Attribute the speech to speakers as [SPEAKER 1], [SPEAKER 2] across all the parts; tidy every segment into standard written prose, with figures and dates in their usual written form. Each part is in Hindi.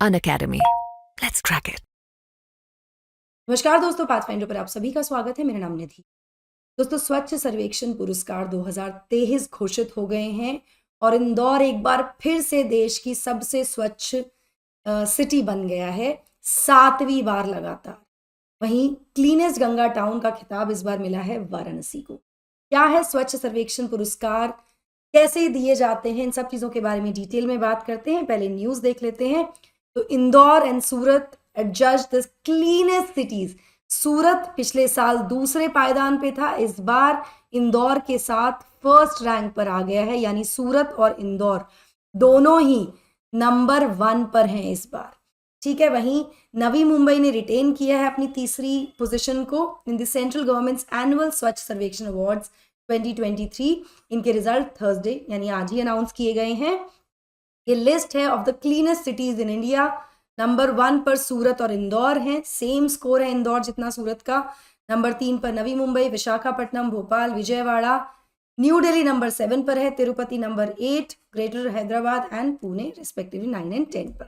[SPEAKER 1] Unacademy. Let's crack it.
[SPEAKER 2] नमस्कार दोस्तों, पाथफाइंडर पर आप सभी का स्वागत है। मेरा नाम निधि। दोस्तों, स्वच्छ सर्वेक्षण पुरस्कार 2023 घोषित हो गए हैं और इंदौर एक बार फिर से देश की सबसे स्वच्छ सिटी बन गया है 7वीं बार लगातार। वहीं क्लीनेस्ट गंगा टाउन का खिताब इस बार मिला है वाराणसी को। क्या है स्वच्छ सर्वेक्षण पुरस्कार, कैसे दिए जाते हैं, इन सब चीज़ों के बारे में डिटेल में बात करते हैं। पहले न्यूज़ देख लेते हैं। तो Indore and Surat adjust the cleanest cities. Surat पिछले साल दूसरे पायदान पे था, इस बार इंदौर के साथ फर्स्ट रैंक पर आ गया है, यानी सूरत और इंदौर दोनों ही नंबर 1 पर हैं इस बार। ठीक है, वहीं नवी मुंबई ने रिटेन किया है अपनी तीसरी पोजीशन को in the central governments annual स्वच्छ सर्वेक्षण अवार्ड्स 2023। इनके रिजल्ट थर्सडे यानी आज ही अनाउंस किए गए हैं। ये लिस्ट है of the cleanest cities in India. Number 1 पर सूरत और इंदौर हैं, सेम स्कोर है इंदौर जितना सूरत का। नंबर 3 पर नवी मुंबई, विशाखापट्टनम, भोपाल, विजयवाड़ा। न्यू दिल्ली नंबर 7 पर है, Tirupati number 8, greater Hyderabad and Pune respectively 9 and 10 पर।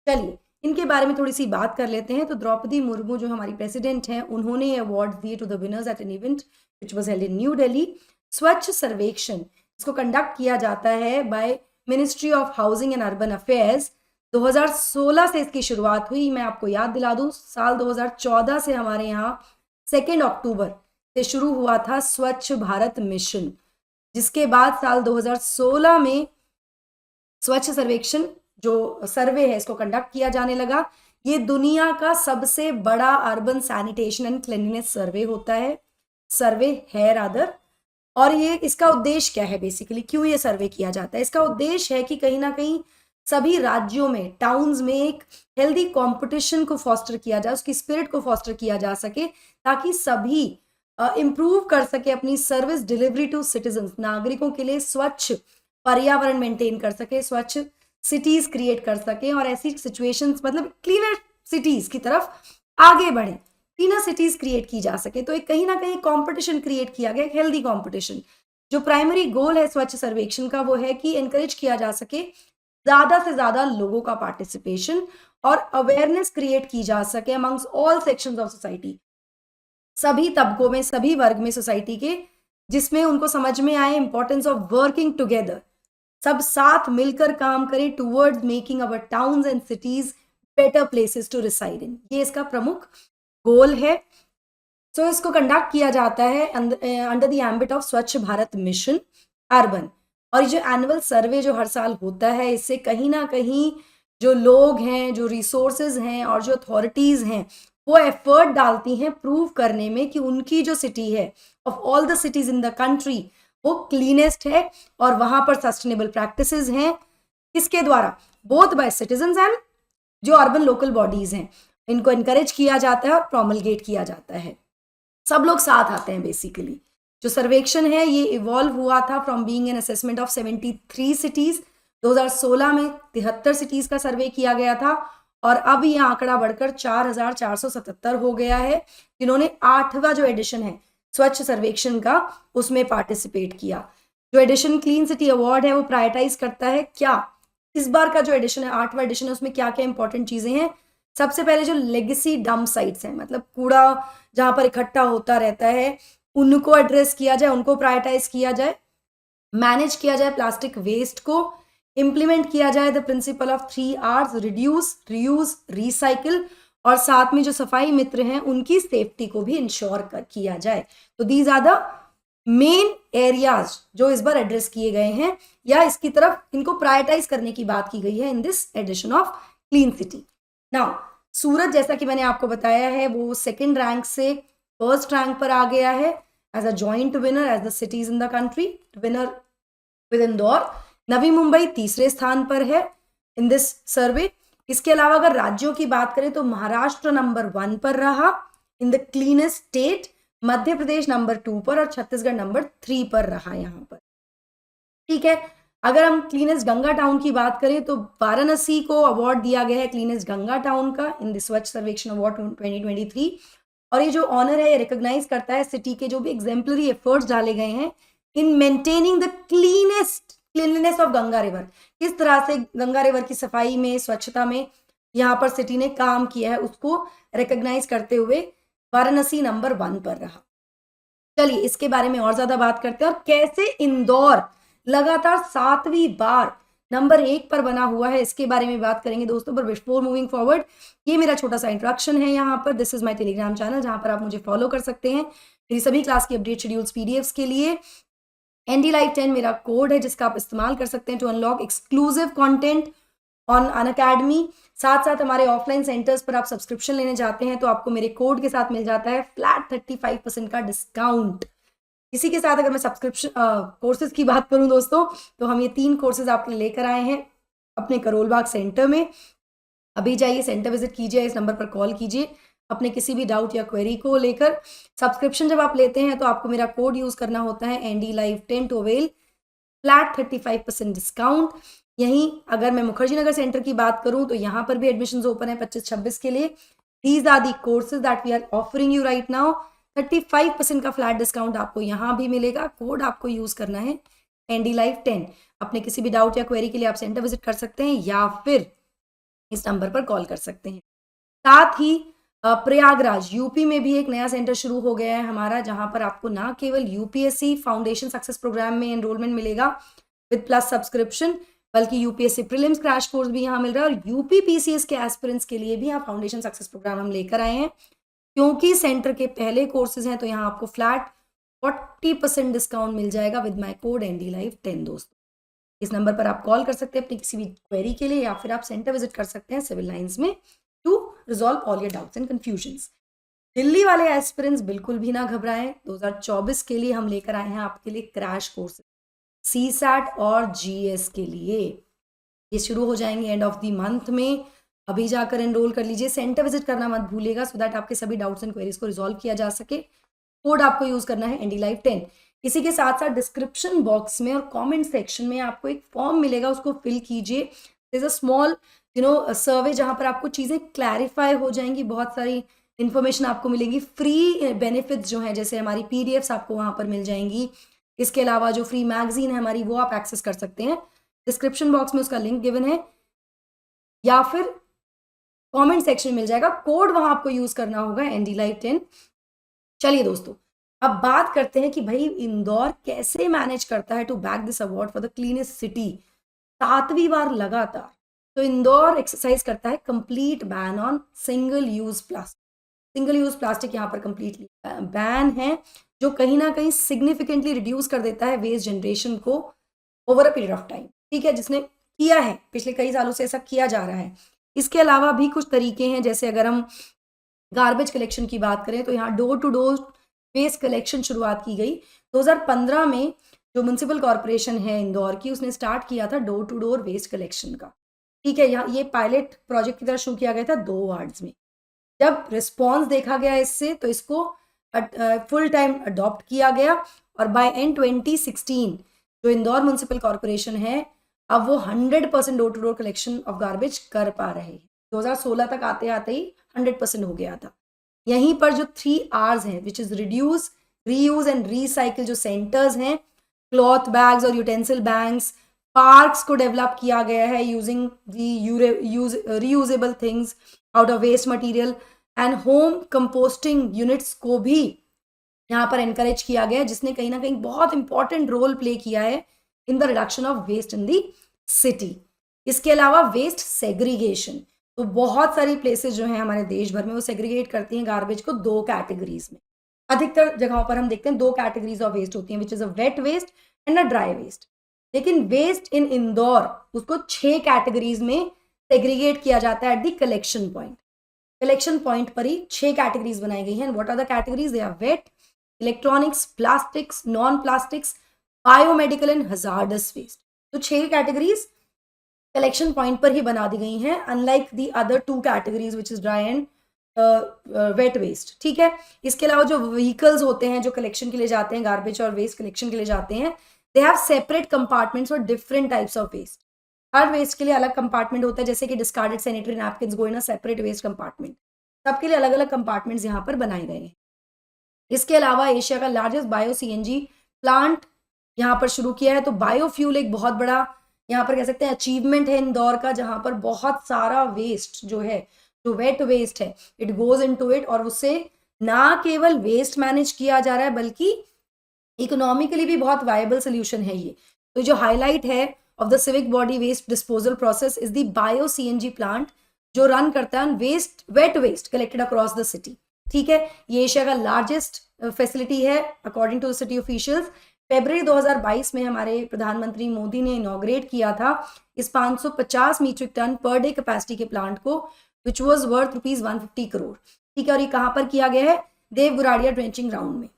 [SPEAKER 2] चलिए इनके बारे में थोड़ी सी बात कर लेते हैं। तो द्रौपदी मुर्मू जो हमारी प्रेसिडेंट हैं, उन्होंने ये अवार्ड दिए to the winners at an event which was held in New Delhi. Swachh Survekshan इसको कंडक्ट किया जाता है by ministry of housing and urban affairs. 2016 से इसकी शुरुआत हुई। मैं आपको याद दिला दूं, साल 2014 से हमारे यहाँ 2 अक्टूबर से शुरू हुआ था स्वच्छ भारत मिशन, जिसके बाद साल 2016 में स्वच्छ सर्वेक्षण जो सर्वे है इसको कंडक्ट किया जाने लगा। ये दुनिया का सबसे बड़ा अर्बन सैनिटेशन एंड क्लीनलीनेस सर्वे होता है, सर्वे है रादर। और ये इसका उद्देश्य क्या है, बेसिकली क्यों ये सर्वे किया जाता है? इसका उद्देश्य है कि कहीं ना कहीं सभी राज्यों में, टाउन्स में एक हेल्दी कंपटीशन को फॉस्टर किया जाए, उसकी स्पिरिट को फॉस्टर किया जा सके, ताकि सभी इम्प्रूव कर सके अपनी सर्विस डिलीवरी टू सिटीजन्स, नागरिकों के लिए स्वच्छ पर्यावरण मेंटेन कर सके, स्वच्छ सिटीज क्रिएट कर सके और ऐसी सिचुएशंस, मतलब क्लीनर सिटीज की तरफ आगे बढ़े, क्लीनर सिटीज क्रिएट की जा सके। तो एक कहीं ना कहीं कंपटीशन क्रिएट किया गया, हेल्दी कंपटीशन। जो प्राइमरी गोल है स्वच्छ सर्वेक्षण का वो है कि एनकरेज किया जा सके ज्यादा से ज्यादा लोगों का पार्टिसिपेशन और अवेयरनेस क्रिएट की जा सके amongst all sections of society, सभी तबकों में, सभी वर्ग में सोसाइटी के, जिसमें उनको समझ में आए इंपॉर्टेंस ऑफ वर्किंग टुगेदर, सब साथ मिलकर काम करें towards making our towns and cities better places to reside in. ये इसका प्रमुख गोल है। तो इसको कंडक्ट किया जाता है अंडर द एम्बिट ऑफ स्वच्छ भारत मिशन अर्बन। और ये जो एनुअल सर्वे जो हर साल होता है, इससे कहीं ना कहीं जो लोग हैं, जो रिसोर्सेज हैं और जो अथॉरिटीज़ हैं, वो एफर्ट डालती हैं प्रूव करने में कि उनकी जो सिटी है of all the cities in the country वो क्लीनेस्ट है और वहाँ पर सस्टेनेबल प्रैक्टिसेस हैं। इसके द्वारा बोथ बाय सिटीजन्स एंड जो अर्बन लोकल बॉडीज़ हैं, इनको इनकरेज किया जाता है और प्रोमलगेट किया जाता है। सब लोग साथ आते हैं बेसिकली। जो सर्वेक्षण है ये इवॉल्व हुआ था from being an assessment of 73 cities. 2016 में 73 सिटीज का सर्वे किया गया था और अब ये आंकड़ा बढ़कर 4477 हो गया है, जिन्होंने 8वां जो एडिशन है स्वच्छ सर्वेक्षण का उसमें पार्टिसिपेट किया। जो एडिशन क्लीन सिटी अवार्ड है वो प्रायोरिटाइज करता है क्या, इस बार का जो एडिशन है 8वां एडिशन है, उसमें क्या क्या इंपॉर्टेंट चीजें हैं। सबसे पहले जो लेगेसी डंप साइट्स हैं, मतलब कूड़ा जहां पर इकट्ठा होता रहता है, उनको एड्रेस किया जाए, उनको प्रायोरिटाइज किया जाए, मैनेज किया जाए प्लास्टिक वेस्ट को, इंप्लीमेंट किया जाए the principle of 3 R's, reduce, reuse, recycle, और साथ में जो सफाई मित्र हैं उनकी सेफ्टी को भी इंश्योर किया जाए। तो these are the main areas जो इस बार एड्रेस किए गए हैं या इसकी तरफ इनको प्रायोरिटाइज करने की बात की गई है in this edition of clean city. Now Surat, जैसा कि मैंने आपको बताया है, वो 2nd रैंक से 1st रैंक पर आ गया है as a joint winner as the cities in the country, winner with Indore. Navi Mumbai 3रे स्थान पर है इन दिस सर्वे। इसके अलावा अगर राज्यों की बात करें तो महाराष्ट्र नंबर 1 पर रहा in the cleanest state, Madhya Pradesh number 2 पर और छत्तीसगढ़ नंबर 3 पर रहा यहाँ पर। ठीक है, अगर हम क्लीनेस्ट गंगा टाउन की बात करें तो वाराणसी को अवार्ड दिया गया है क्लीनेस्ट गंगा टाउन का इन द स्वच्छ सर्वेक्षण अवार्ड 2023। और ये जो ऑनर है ये रिकॉग्नाइज करता है सिटी के जो भी एग्जाम्पलरी एफर्ट्स डाले गए हैं in maintaining the cleanliness of Ganga river. किस तरह से गंगा रिवर की सफाई में, स्वच्छता में यहाँ पर सिटी ने काम किया है उसको रिकॉग्नाइज करते हुए वाराणसी नंबर 1 पर रहा। चलिए इसके बारे में और ज्यादा बात करते हैं और कैसे इंदौर लगातार 7वीं बार नंबर 1 पर बना हुआ है इसके बारे में बात करेंगे दोस्तों। पर बिफोर मूविंग फॉरवर्ड, ये मेरा छोटा सा इंट्रोडक्शन है यहाँ पर। This is my Telegram channel जहां पर आप मुझे फॉलो कर सकते हैं मेरी सभी क्लास की अपडेट शेड्यूल्स पीडीएफ्स के लिए। एनडी लाइव 10 मेरा कोड है जिसका आप इस्तेमाल कर सकते हैं to unlock exclusive content on Unacademy. साथ साथ हमारे ऑफलाइन सेंटर्स पर आप सब्सक्रिप्शन लेने जाते हैं तो आपको मेरे कोड के साथ मिल जाता है फ्लैट 35% का डिस्काउंट। इसी के साथ अगर मैं सब्सक्रिप्शन कोर्सेज की बात करूं दोस्तों, तो हम ये 3 कोर्सेज आपके लिए लेकर आए हैं अपने करोल बाग सेंटर में। अभी जाइए सेंटर विजिट कीजिए, इस नंबर पर कॉल कीजिए अपने किसी भी डाउट या क्वेरी को लेकर। सब्सक्रिप्शन जब आप लेते हैं तो आपको मेरा कोड यूज करना होता है ND live 10 to avail flat 35% discount. यहीं अगर मैं मुखर्जी नगर सेंटर की बात करूं तो यहाँ पर भी एडमिशंस ओपन है 25-26 के लिए। These are the courses that we are offering you right now. 35% का फ्लैट डिस्काउंट आपको यहाँ भी मिलेगा। कोड आपको यूज करना है एनडी लाइव 10। अपने किसी भी डाउट या क्वेरी के लिए आप सेंटर विजिट कर सकते हैं या फिर इस नंबर पर कॉल कर सकते हैं। साथ ही प्रयागराज यूपी में भी एक नया सेंटर शुरू हो गया है हमारा, जहां पर आपको ना केवल यूपीएससी फाउंडेशन सक्सेस प्रोग्राम में एनरोलमेंट मिलेगा विद प्लस सब्सक्रिप्शन, बल्कि यूपीएससी प्रीलिम्स क्रैश कोर्स भी यहाँ मिल रहा है और यूपी पीसीएस के एस्पिरेंट्स के लिए भी यहाँ फाउंडेशन सक्सेस प्रोग्राम हम लेकर आए हैं। क्योंकि सेंटर के पहले कोर्सेज हैं तो यहाँ आपको फ्लैट 40% डिस्काउंट मिल जाएगा with my code ND live 10 दोस्तों। इस नंबर पर आप कॉल कर सकते हैं अपनी किसी भी क्वेरी के लिए या फिर आप सेंटर विजिट कर सकते हैं सिविल लाइंस में to resolve all your doubts and confusions. Delhi वाले एस्पिरेंट्स बिल्कुल भी ना घबराएं, 2024 के लिए हम लेकर आए हैं आपके लिए क्रैश कोर्स सीसैट और जीएस के लिए। ये शुरू हो जाएंगे एंड ऑफ द मंथ में। अभी जाकर एनरोल कर लीजिए, सेंटर विजिट करना मत भूलिएगा सो दैट आपके सभी डाउट्स एंड क्वेरीज को रिजॉल्व किया जा सके। कोड आपको यूज करना है एनडी लाइव 10। इसी के साथ साथ डिस्क्रिप्शन बॉक्स में और कमेंट सेक्शन में आपको एक फॉर्म मिलेगा, उसको फिल कीजिए। देयर इज अ स्मॉल सर्वे जहां पर आपको चीजें क्लैरिफाई हो जाएंगी, बहुत सारी इंफॉर्मेशन आपको मिलेगी। फ्री बेनिफिट्स जो हैं जैसे हमारी पीडीएफ्स आपको वहां पर मिल जाएंगी। इसके अलावा जो फ्री मैगजीन है हमारी वो आप एक्सेस कर सकते हैं। डिस्क्रिप्शन बॉक्स में उसका लिंक गिवन है या फिर कमेंट सेक्शन मिल जाएगा। कोड वहां आपको यूज करना होगा एनडी लाइव 10। चलिए दोस्तों अब बात करते हैं कि भाई इंदौर कैसे मैनेज करता है to back this award for the cleanest city 7वीं बार लगातार। तो इंदौर एक्सरसाइज करता है complete ban on single use plastic. Single use plastic यहाँ पर कंप्लीटली बैन है, जो कहीं ना कहीं सिग्निफिकेंटली रिड्यूस कर देता है वेस्ट जनरेशन को over a period of time. ठीक है, जिसने किया है पिछले कई सालों से ऐसा किया जा रहा है। इसके अलावा भी कुछ तरीके हैं, जैसे अगर हम गार्बेज कलेक्शन की बात करें तो यहाँ door to door waste collection शुरुआत की गई 2015 में। जो म्युनिसिपल कॉर्पोरेशन है इंदौर की, उसने स्टार्ट किया था door to door waste collection का। ठीक है, यहाँ ये पायलट प्रोजेक्ट की तरह शुरू किया गया था 2 वार्ड्स में। जब रिस्पॉन्स देखा गया इससे तो इसको फुल टाइम अडॉप्ट किया गया और बाय एंड 2016 जो इंदौर म्युनिसिपल कॉर्पोरेशन है अब वो 100% door to door collection of garbage कर पा रहे हैं। 2016 तक आते आते ही 100% हो गया था। यहीं पर जो 3 Rs हैं which is reduce, reuse and recycle, जो सेंटर्स हैं क्लॉथ बैग्स और यूटेंसिल बैंक्स, पार्क्स को डेवलप किया गया है using reusable things out of waste material and home composting units को भी यहाँ पर एनकरेज किया गया है, जिसने कहीं ना कहीं बहुत इंपॉर्टेंट रोल प्ले किया है in the reduction of waste in the city. इसके अलावा वेस्ट सेग्रीगेशन, तो बहुत सारी प्लेसेस जो हैं हमारे देश भर में वो सेग्रीगेट करती हैं गार्बेज को 2 कैटेगरीज में। अधिकतर जगहों पर हम देखते हैं 2 कैटेगरीज ऑफ वेस्ट होती हैं, which is a wet waste and a dry waste. लेकिन वेस्ट इन इंदौर उसको 6 कैटेगरीज में सेग्रीगेट किया जाता है at the collection point. Collection point पर ही 6 कैटेगरीज बनाई गई हैं। What are the categories? They are wet, electronics, plastics, non plastics, biomedical and hazardous waste. तो 6 कैटेगरीज कलेक्शन पॉइंट पर ही बना दी गई हैं, unlike the other 2 categories which is dry and wet waste. ठीक है, इसके अलावा जो व्हीकल्स होते हैं जो कलेक्शन के लिए जाते हैं, गार्बेज और वेस्ट कलेक्शन के लिए जाते हैं, they have separate compartments for different types of waste. हर वेस्ट के लिए अलग कंपार्टमेंट होता है, जैसे कि discarded sanitary napkins go in a separate waste compartment. सबके लिए अलग अलग कंपार्टमेंट्स यहाँ पर बनाए गए हैं। इसके अलावा एशिया का लार्जेस्ट बायो सीएनजी प्लांट यहाँ पर शुरू किया है। तो बायोफ्यूल एक बहुत बड़ा यहाँ पर कह सकते हैं अचीवमेंट है इंदौर का, जहाँ पर बहुत सारा वेस्ट जो है, जो वेट वेस्ट है, इट गोज इनटू इट, और उससे ना केवल वेस्ट मैनेज किया जा रहा है बल्कि इकोनॉमिकली भी बहुत वायबल सोल्यूशन है ये। तो जो हाईलाइट है of the civic body waste disposal process is the bio CNG plant, जो रन करता है waste, wet waste collected across the city. ठीक है, ये एशिया का लार्जेस्ट फैसिलिटी है according to the city officials. फरवरी 2022 में हमारे प्रधानमंत्री मोदी ने इनॉग्रेट किया था इस 550 metric ton per day capacity के प्लांट को, विच वॉज वर्थ ₹150 करोड़। ठीक है, और ये कहाँ पर किया गया है? देवगुराड़िया ड्रेंचिंग ग्राउंड में।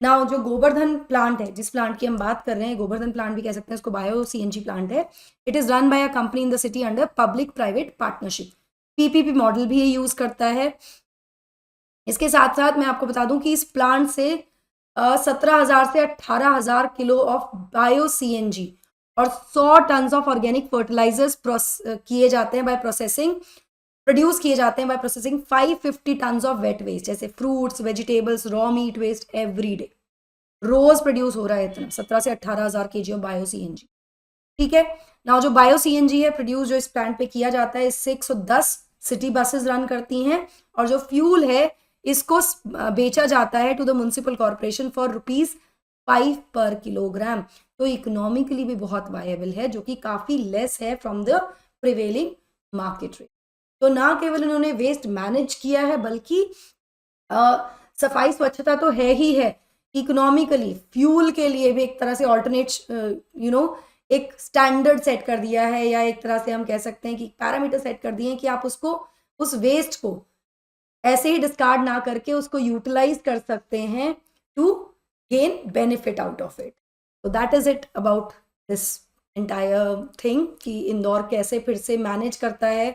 [SPEAKER 2] नाउ जो गोवर्धन प्लांट है, जिस प्लांट की हम बात कर रहे हैं, गोवर्धन प्लांट भी कह सकते हैं इसको, बायो सीएनजी प्लांट है। It is run by a company in the city under public private partnership. PPP model भी ये यूज करता है। इसके साथ साथ मैं आपको बता दूं कि इस प्लांट से 17,000 से 18,000 किलो ऑफ बायो सीएनजी और 100 टन ऑफ ऑर्गेनिक फर्टिलाइजर्स किए जाते हैं बाय प्रोसेसिंग, प्रोड्यूस किए जाते हैं by processing 550 ton of wet waste, जैसे fruits, vegetables, raw meat waste every day. रोज प्रोड्यूस हो रहा है इतना 17 से 18,000 केजी ऑफ बायो सीएनजी। ठीक है, नाउ जो बायो सीएनजी है प्रोड्यूस जो इस प्लांट पे किया जाता है, इससे 110 सिटी बसेस रन करती हैं, और जो फ्यूल है इसको बेचा जाता है to the municipal corporation for ₹5 per kilogram. तो इकोनॉमिकली भी बहुत वायबल है, जो कि काफी लेस है from the prevailing market rate. तो ना केवल इन्होंने वेस्ट मैनेज किया है बल्कि सफाई स्वच्छता तो है ही है, इकोनॉमिकली फ्यूल के लिए भी एक तरह से ऑल्टरनेट एक स्टैंडर्ड सेट कर दिया है, या एक तरह से हम कह सकते हैं कि पैरामीटर सेट कर दिए हैं कि आप उसको, उस वेस्ट को ऐसे ही डिस्कार्ड ना करके उसको यूटिलाइज कर सकते हैं to gain benefit out of it. तो that is it about this entire thing कि इंदौर कैसे फिर से मैनेज करता है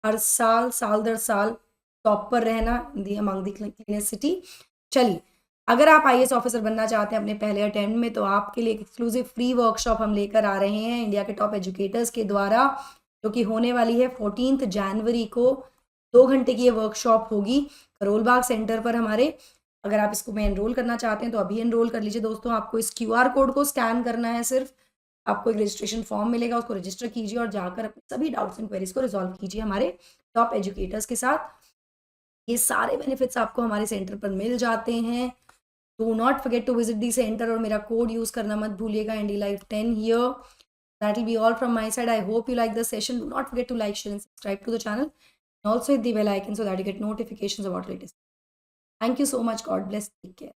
[SPEAKER 2] हर साल, साल दर साल टॉप पर रहना दी अमंग दी क्लीनेस्ट सिटी। चलिए, अगर आप आईएएस ऑफिसर बनना चाहते हैं अपने पहले अटेम्प्ट में, तो आपके लिए एक एक्सक्लूसिव फ्री वर्कशॉप हम लेकर आ रहे हैं इंडिया के टॉप एजुकेटर्स के द्वारा, जो कि होने वाली है 14 जनवरी को। 2 घंटे की ये वर्कशॉप होगी करोलबाग सेंटर पर हमारे। अगर आप इसको में एनरोल करना चाहते हैं तो अभी एनरोल कर लीजिए दोस्तों। आपको इस QR कोड को स्कैन करना है, सिर्फ आपको एक रजिस्ट्रेशन फॉर्म मिलेगा, उसको रजिस्टर कीजिए और जाकर अपने सभी डाउट्स एंड क्वेरीज को रिजॉल्व कीजिए हमारे टॉप एजुकेटर्स के साथ। ये सारे बेनिफिट्स आपको हमारे सेंटर पर मिल जाते हैं। Do not forget to visit the centre, और मेरा कोड यूज करना मत भूलिएगा, NDLife10 here. That will be all from my side. I hope you like the session. Do not forget to like, share, and subscribe to the channel. And also hit the bell icon so that you get notifications about latest. Thank you so much. God bless. Take care.